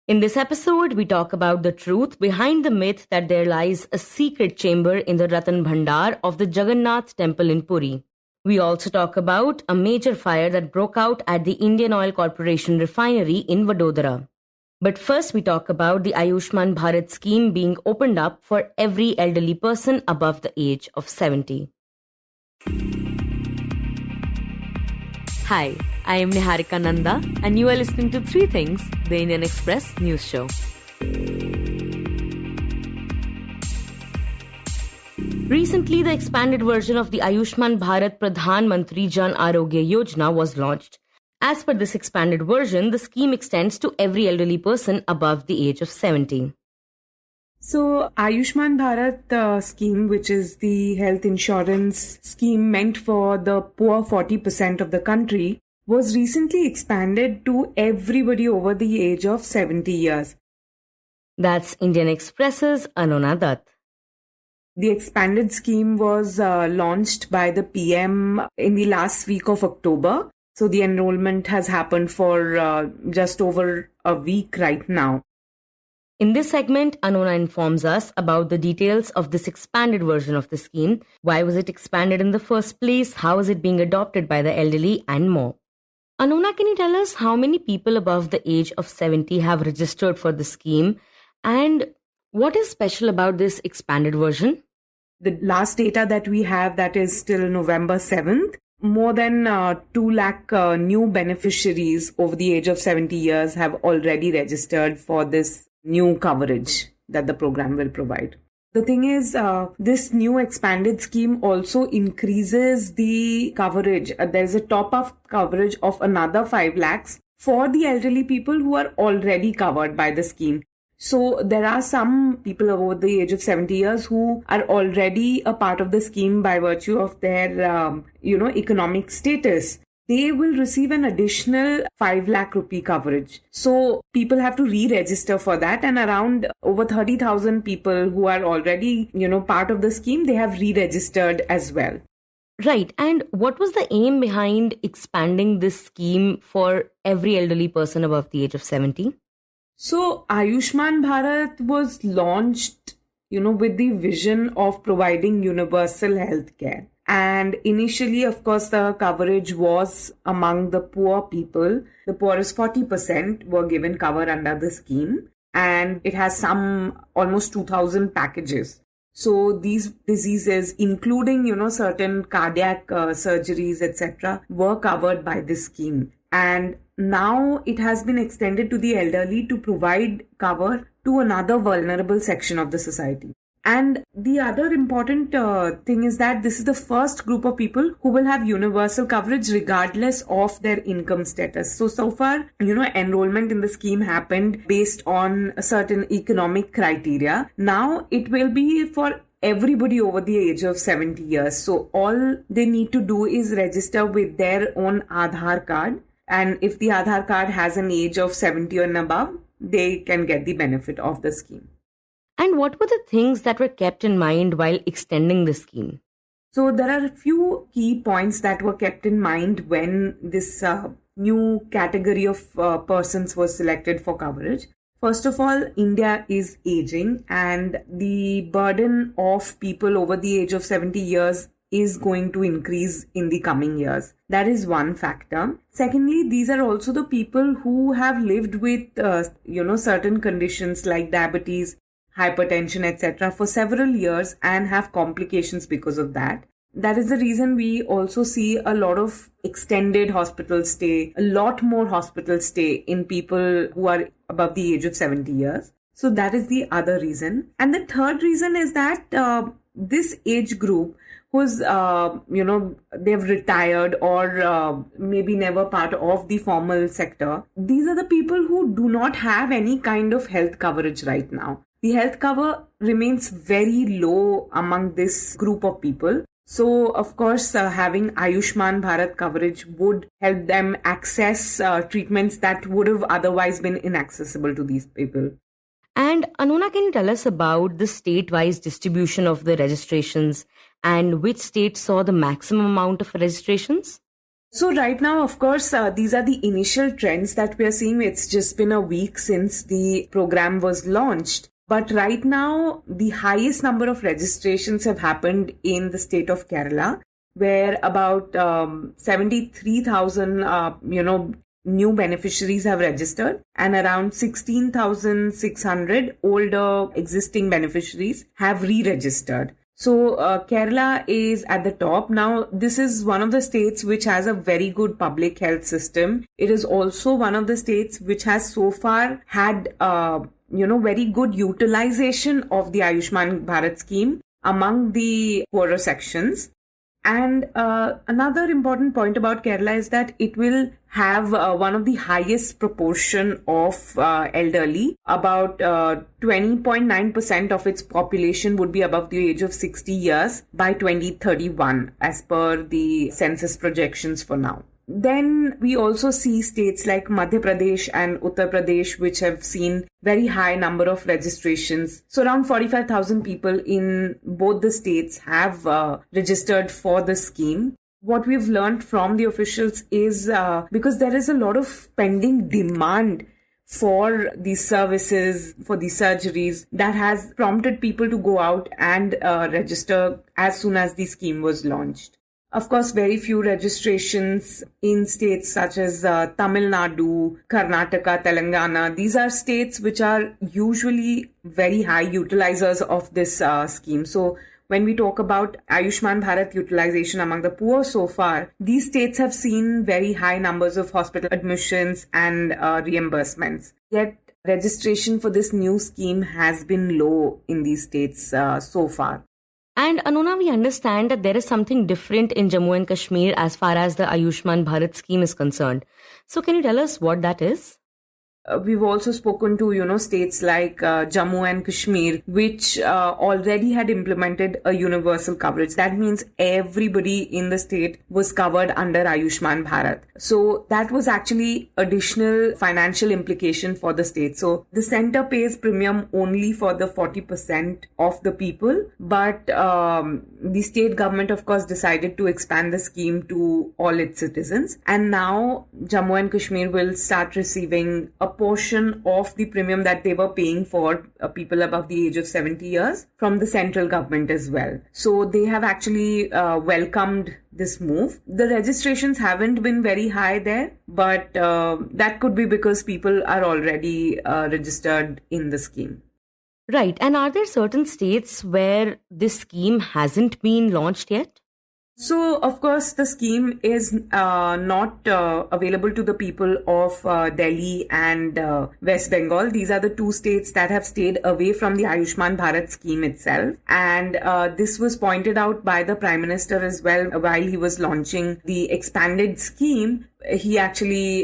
In this episode, we talk about the truth behind the myth that there lies a secret chamber in the Ratan Bhandar of the Jagannath Temple in Puri. We also talk about a major fire that broke out at the Indian Oil Corporation refinery in Vadodara. But first, we talk about the Ayushman Bharat Scheme being opened up for every elderly person above the age of 70. Hi, I am Niharika Nanda, and you are listening to Three Things, the Indian Express news show. Recently, the expanded version of the Ayushman Bharat Pradhan Mantri Jan Arogya Yojana was launched. As per this expanded version, the scheme extends to every elderly person above the age of 70. So, Ayushman Bharat scheme, which is the health insurance scheme meant for the poor 40% of the country, was recently expanded to everybody over the age of 70 years. That's Indian Express's Anonna Dutt. The expanded scheme was launched by the PM in the last week of October. So, the enrollment has happened for just over a week right now. In this segment, Anonna informs us about the details of this expanded version of the scheme. Why was it expanded in the first place? How is it being adopted by the elderly? And more. Anonna, can you tell us how many people above the age of 70 have registered for the scheme? And what is special about this expanded version? The last data that we have, that is till November 7th, more than 2 lakh new beneficiaries over the age of 70 years have already registered for this new coverage that the program will provide. The thing is, this new expanded scheme also increases the coverage. There is a top-up coverage of another 5 lakhs for the elderly people who are already covered by the scheme. So there are some people over the age of 70 years who are already a part of the scheme by virtue of their, economic status. They will receive an additional 5 lakh rupee coverage. So people have to re-register for that, and around over 30,000 people who are already, part of the scheme, they have re-registered as well. Right. And what was the aim behind expanding this scheme for every elderly person above the age of 70? So Ayushman Bharat was launched, with the vision of providing universal health care. And initially, of course, the coverage was among the poor people. The poorest 40% were given cover under the scheme. And it has some almost 2,000 packages. So these diseases, including, certain cardiac surgeries, etc., were covered by this scheme. And now it has been extended to the elderly to provide cover to another vulnerable section of the society. And the other important thing is that this is the first group of people who will have universal coverage regardless of their income status. So far, enrollment in the scheme happened based on a certain economic criteria. Now it will be for everybody over the age of 70 years. So all they need to do is register with their own Aadhaar card. And if the Aadhaar card has an age of 70 and above, they can get the benefit of the scheme. And what were the things that were kept in mind while extending the scheme? So there are a few key points that were kept in mind when this new category of persons was selected for coverage. First of all, India is aging, and the burden of people over the age of 70 years is going to increase in the coming years. That is one factor. Secondly, these are also the people who have lived with, certain conditions like diabetes, hypertension, etc. for several years and have complications because of that. That is the reason we also see a lot of extended hospital stay, a lot more hospital stay in people who are above the age of 70 years. So that is the other reason. And the third reason is that this age group who's, they've retired or maybe never part of the formal sector, these are the people who do not have any kind of health coverage right now. The health cover remains very low among this group of people. So, of course, having Ayushman Bharat coverage would help them access treatments that would have otherwise been inaccessible to these people. And Anonna, can you tell us about the state-wise distribution of the registrations and which state saw the maximum amount of registrations? So right now, of course, these are the initial trends that we are seeing. It's just been a week since the program was launched. But right now, the highest number of registrations have happened in the state of Kerala, where about 73,000, new beneficiaries have registered, and around 16,600 older existing beneficiaries have re-registered. So Kerala is at the top. Now, this is one of the states which has a very good public health system. It is also one of the states which has so far had, very good utilization of the Ayushman Bharat scheme among the poorer sections. And another important point about Kerala is that it will have one of the highest proportion of elderly. About 20.9% of its population would be above the age of 60 years by 2031, as per the census projections for now. Then we also see states like Madhya Pradesh and Uttar Pradesh, which have seen very high number of registrations. So around 45,000 people in both the states have registered for the scheme. What we've learned from the officials is because there is a lot of pending demand for these services, for these surgeries, that has prompted people to go out and register as soon as the scheme was launched. Of course, very few registrations in states such as Tamil Nadu, Karnataka, Telangana. These are states which are usually very high utilizers of this scheme. So when we talk about Ayushman Bharat utilization among the poor so far, these states have seen very high numbers of hospital admissions and reimbursements. Yet registration for this new scheme has been low in these states so far. And Anonna, we understand that there is something different in Jammu and Kashmir as far as the Ayushman Bharat scheme is concerned. So can you tell us what that is? We've also spoken to, states like Jammu and Kashmir, which already had implemented a universal coverage. That means everybody in the state was covered under Ayushman Bharat. So that was actually additional financial implication for the state. So the center pays premium only for the 40% of the people. But the state government, of course, decided to expand the scheme to all its citizens. And now Jammu and Kashmir will start receiving a portion of the premium that they were paying for people above the age of 70 years from the central government as well. So they have actually welcomed this move. The registrations haven't been very high there, but that could be because people are already registered in the scheme. Right. And are there certain states where this scheme hasn't been launched yet? So, of course, the scheme is not available to the people of Delhi and West Bengal. These are the two states that have stayed away from the Ayushman Bharat scheme itself. And this was pointed out by the Prime Minister as well while he was launching the expanded scheme. He actually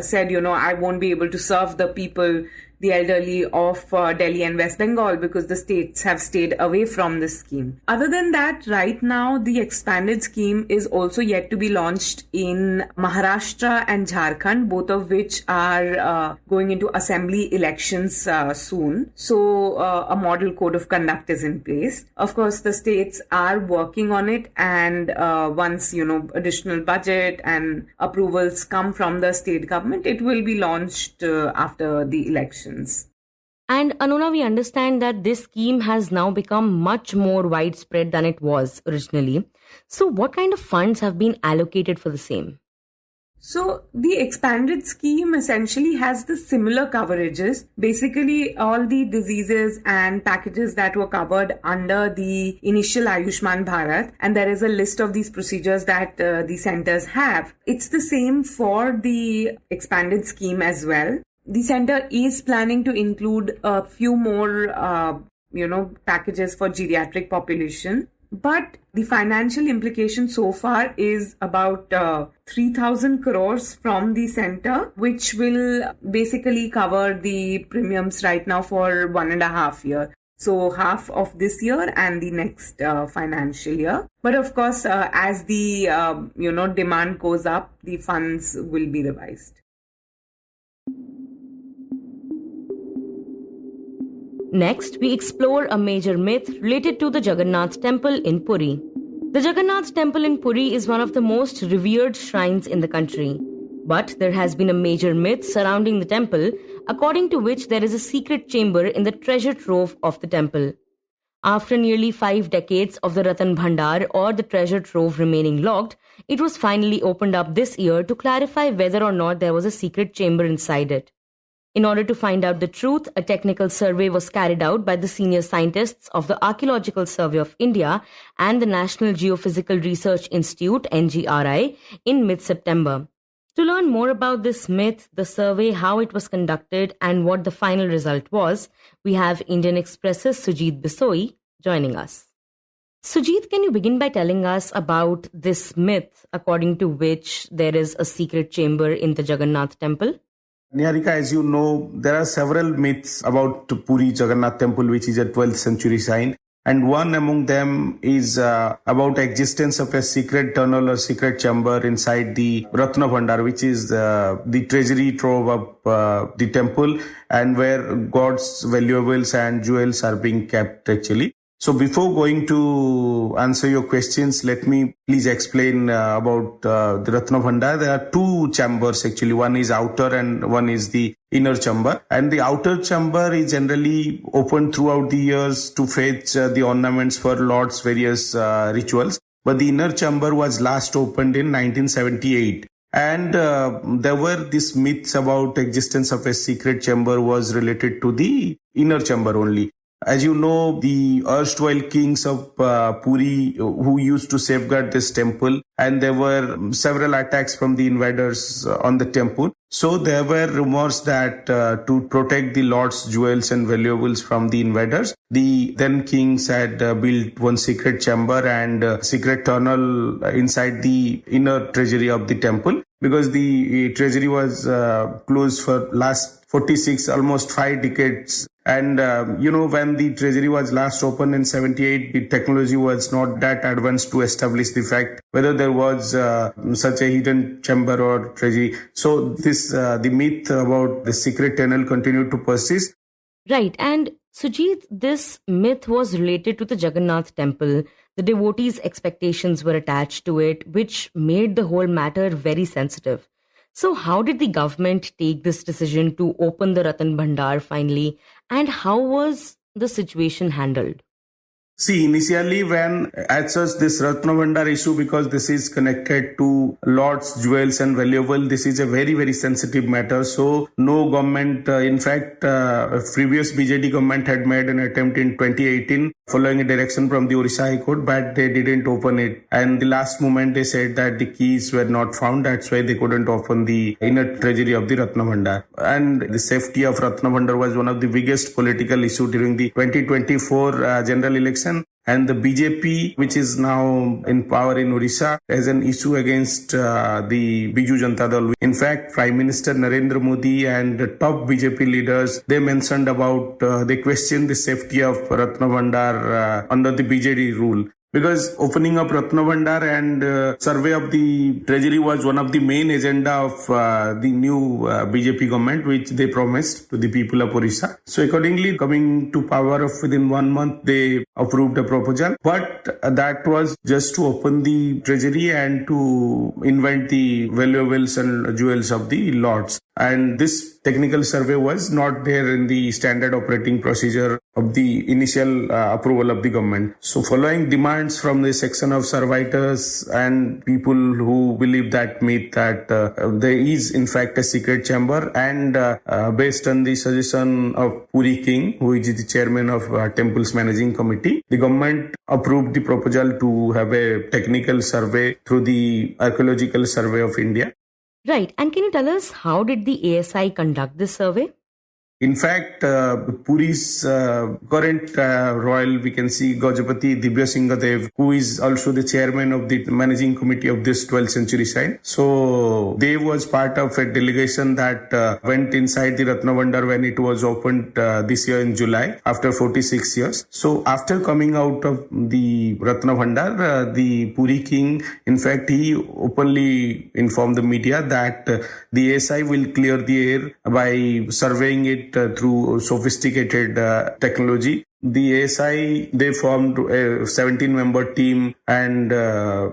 said, I won't be able to serve the people, the elderly of Delhi and West Bengal, because the states have stayed away from this scheme. Other than that, right now, the expanded scheme is also yet to be launched in Maharashtra and Jharkhand, both of which are going into assembly elections soon. So a model code of conduct is in place. Of course, the states are working on it, and once, additional budget and approvals come from the state government, it will be launched after the election. And Anonna, we understand that this scheme has now become much more widespread than it was originally. So what kind of funds have been allocated for the same? So the expanded scheme essentially has the similar coverages. Basically, all the diseases and packages that were covered under the initial Ayushman Bharat, and there is a list of these procedures that the centers have. It's the same for the expanded scheme as well. The center is planning to include a few more, packages for geriatric population. But the financial implication so far is about 3,000 crores from the center, which will basically cover the premiums right now for 1.5 years. So half of this year and the next financial year. But of course, as the, demand goes up, the funds will be revised. Next, we explore a major myth related to the Jagannath Temple in Puri. The Jagannath Temple in Puri is one of the most revered shrines in the country. But there has been a major myth surrounding the temple, according to which there is a secret chamber in the treasure trove of the temple. After nearly 5 decades of the Ratan Bhandar or the treasure trove remaining locked, it was finally opened up this year to clarify whether or not there was a secret chamber inside it. In order to find out the truth, a technical survey was carried out by the senior scientists of the Archaeological Survey of India and the National Geophysical Research Institute (NGRI) in mid-September. To learn more about this myth, the survey, how it was conducted, and what the final result was, we have Indian Express's Sujit Bisoyi joining us. Sujit, can you begin by telling us about this myth according to which there is a secret chamber in the Jagannath Temple? Niharika, as you know, there are several myths about Puri Jagannath Temple, which is a 12th century shrine. And one among them is about existence of a secret tunnel or secret chamber inside the Ratna Bhandar, which is the treasury trove of the temple, and where God's valuables and jewels are being kept actually. So before going to answer your questions, let me please explain about the Ratna Bhandar. There are two chambers actually. One is outer and one is the inner chamber. And the outer chamber is generally opened throughout the years to fetch the ornaments for Lord's various rituals. But the inner chamber was last opened in 1978. And there were these myths about existence of a secret chamber was related to the inner chamber only. As you know, the erstwhile kings of Puri who used to safeguard this temple, and there were several attacks from the invaders on the temple. So there were rumors that to protect the Lord's jewels and valuables from the invaders, the then kings had built one secret chamber and secret tunnel inside the inner treasury of the temple, because the treasury was closed for last 46, almost 5 decades. And, when the treasury was last opened in 78, the technology was not that advanced to establish the fact whether there was such a hidden chamber or treasury. So the myth about the secret tunnel continued to persist. Right. And Sujit, this myth was related to the Jagannath Temple. The devotees' expectations were attached to it, which made the whole matter very sensitive. So how did the government take this decision to open the Ratan Bhandar finally, and how was the situation handled? See, initially when as such this Ratna Bhandar issue, because this is connected to Lord's jewels and valuable, this is a very, very sensitive matter. So no government, in fact, previous BJD government had made an attempt in 2018 following a direction from the Orissa High Court, but they didn't open it. And the last moment they said that the keys were not found. That's why they couldn't open the inner treasury of the Ratna Bhandar. And the safety of Ratna Bhandar was one of the biggest political issue during the 2024 general election. And the BJP, which is now in power in Orissa, has an issue against the Biju Janata Dal. In fact, Prime Minister Narendra Modi and the top BJP leaders, they mentioned about, they questioned the safety of Ratna Bhandar under the BJD rule. Because opening up Ratna Bhandar and survey of the treasury was one of the main agenda of the new BJP government, which they promised to the people of Orissa. So accordingly, coming to power of within 1 month, they approved a proposal. But that was just to open the treasury and to invent the valuables and jewels of the lords. And this technical survey was not there in the standard operating procedure of the initial approval of the government. So following demands from the section of servitors and people who believe that myth that there is in fact a secret chamber, and based on the suggestion of Puri King, who is the chairman of Temple's managing committee, the government approved the proposal to have a technical survey through the Archaeological Survey of India. Right. And can you tell us how did the ASI conduct this survey? In fact, Puri's current royal, we can see Gajapati Divya Singha Dev, who is also the chairman of the managing committee of this 12th century shrine. So Dev was part of a delegation that went inside the Ratna Bhandar when it was opened this year in July after 46 years. So after coming out of the Ratna Bhandar, the Puri king, in fact, he openly informed the media that the ASI will clear the air by surveying it through sophisticated technology. The ASI, they formed a 17-member team and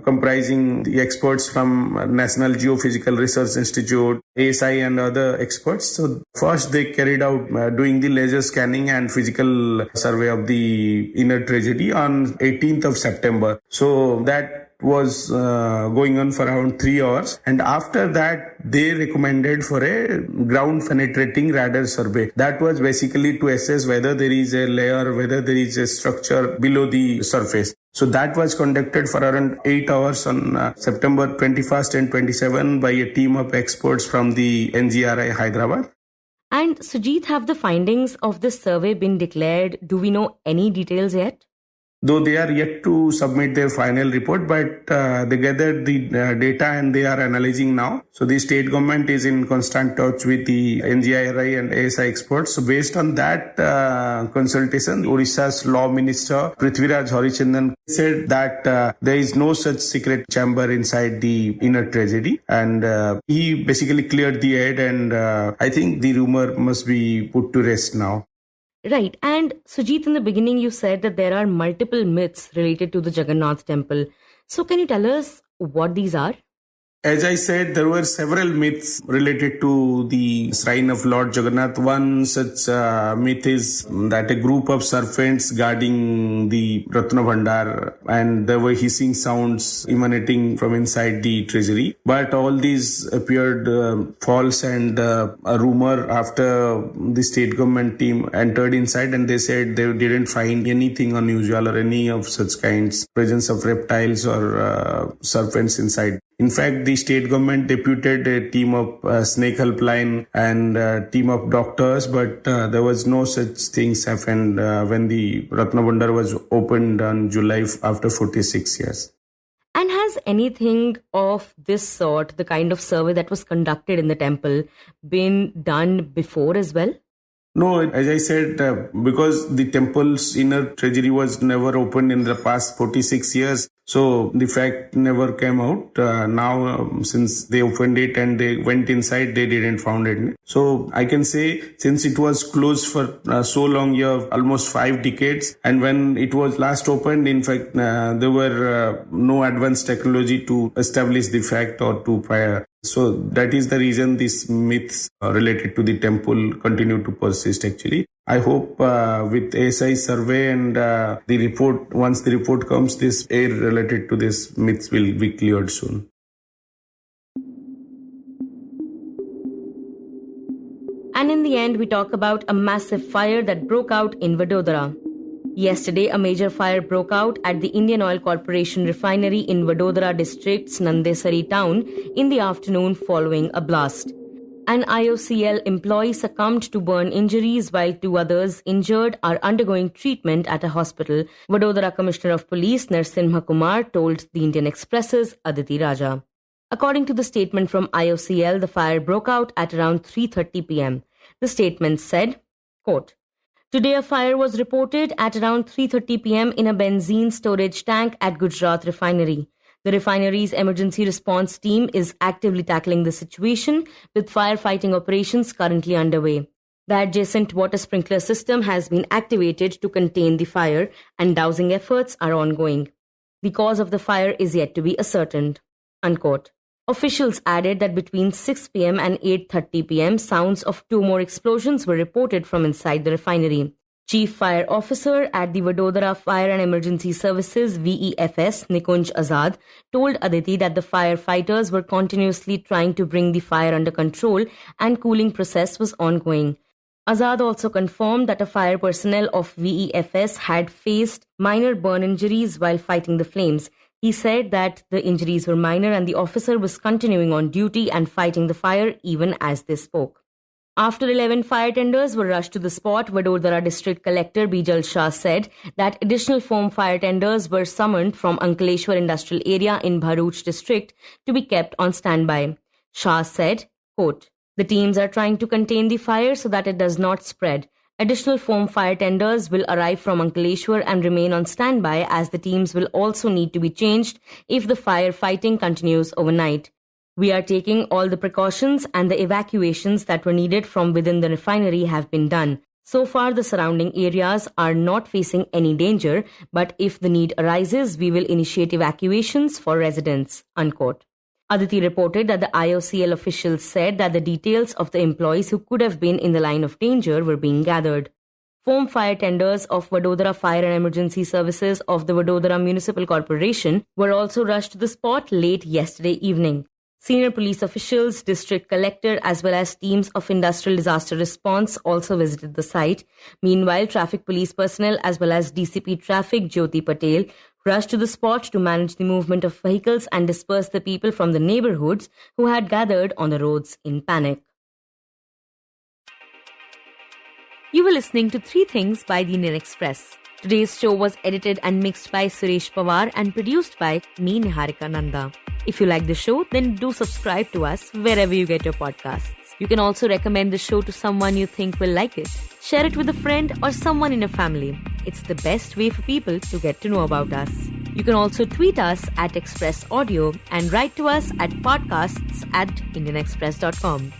comprising the experts from National Geophysical Research Institute, ASI and other experts. So first they carried out doing the laser scanning and physical survey of the inner tragedy on 18th of September. So that was going on for around 3 hours, and after that they recommended for a ground penetrating radar survey. That was basically to assess whether there is a layer, whether there is a structure below the surface. So that was conducted for around 8 hours on September 21st and 27 by a team of experts from the NGRI Hyderabad. And Sujit, have the findings of this survey been declared? Do we know any details yet? Though they are yet to submit their final report, but they gathered the data and they are analyzing now. So the state government is in constant touch with the NGRI and ASI experts. So based on that consultation, Odisha's Law Minister Prithviraj Harichandan said that there is no such secret chamber inside the inner tragedy, and he basically cleared the air, and I think the rumor must be put to rest now. Right. And Sujit, in the beginning, you said that there are multiple myths related to the Jagannath Temple. So can you tell us what these are? As I said, there were several myths related to the shrine of Lord Jagannath. One such myth is that a group of serpents guarding the Ratna Bhandar, and there were hissing sounds emanating from inside the treasury. But all these appeared false and a rumor after the state government team entered inside, and they said they didn't find anything unusual or any of such kinds, presence of reptiles or serpents inside. In fact, the state government deputed a team of snake helpline and a team of doctors, but there was no such things happened when the Ratna Bhandar was opened on July after 46 years. And has anything of this sort, the kind of survey that was conducted in the temple, been done before as well? No, as I said, because the temple's inner treasury was never opened in the past 46 years, so the fact never came out. Now, since they opened it and they went inside, they didn't find it. So I can say, since it was closed for so long, almost 5 decades, and when it was last opened, in fact, there were no advanced technology to establish the fact or to fire. So that is the reason these myths related to the temple continue to persist actually. I hope with ASI survey and the report, once the report comes, this air related to this myths will be cleared soon. And in the end, we talk about a massive fire that broke out in Vadodara. Yesterday, a major fire broke out at the Indian Oil Corporation refinery in Vadodara district's Nandesari town in the afternoon following a blast. An IOCL employee succumbed to burn injuries while 2 others injured are undergoing treatment at a hospital, Vadodara Commissioner of Police Narsimha Kumar told the Indian Express's Aditi Raja. According to the statement from IOCL, the fire broke out at around 3:30 p.m. The statement said, quote, "Today a fire was reported at around 3:30 p.m. in a benzene storage tank at Gujarat refinery. The refinery's emergency response team is actively tackling the situation with firefighting operations currently underway. The adjacent water sprinkler system has been activated to contain the fire and dowsing efforts are ongoing. The cause of the fire is yet to be ascertained." Unquote. Officials added that between 6 p.m. and 8:30 p.m., sounds of 2 more explosions were reported from inside the refinery. Chief Fire Officer at the Vadodara Fire and Emergency Services VEFS, Nikunj Azad, told Aditi that the firefighters were continuously trying to bring the fire under control and cooling process was ongoing. Azad also confirmed that a fire personnel of VEFS had faced minor burn injuries while fighting the flames. He said that the injuries were minor and the officer was continuing on duty and fighting the fire even as they spoke. After 11 fire tenders were rushed to the spot, Vadodara District Collector Bijal Shah said that additional foam fire tenders were summoned from Ankleshwar Industrial Area in Bharuch district to be kept on standby. Shah said, quote, "The teams are trying to contain the fire so that it does not spread. Additional foam fire tenders will arrive from Ankleshwar and remain on standby as the teams will also need to be changed if the firefighting continues overnight. We are taking all the precautions and the evacuations that were needed from within the refinery have been done," So far, the surrounding areas are not facing any danger, but if the need arises, we will initiate evacuations for residents, unquote. Aditi reported that the IOCL officials said that the details of the employees who could have been in the line of danger were being gathered. Foam fire tenders of Vadodara Fire and Emergency Services of the Vadodara Municipal Corporation were also rushed to the spot late yesterday evening. Senior police officials, district collector, as well as teams of industrial disaster response also visited the site. Meanwhile, traffic police personnel as well as DCP Traffic Jyoti Patel rushed to the spot to manage the movement of vehicles and disperse the people from the neighborhoods who had gathered on the roads in panic. You were listening to 3 Things by the Indian Express. Today's show was edited and mixed by Suresh Pawar and produced by me, Niharika Nanda. If you like the show, then do subscribe to us wherever you get your podcasts. You can also recommend the show to someone you think will like it. Share it with a friend or someone in your family. It's the best way for people to get to know about us. You can also tweet us at Express Audio and write to us at podcasts@indianexpress.com.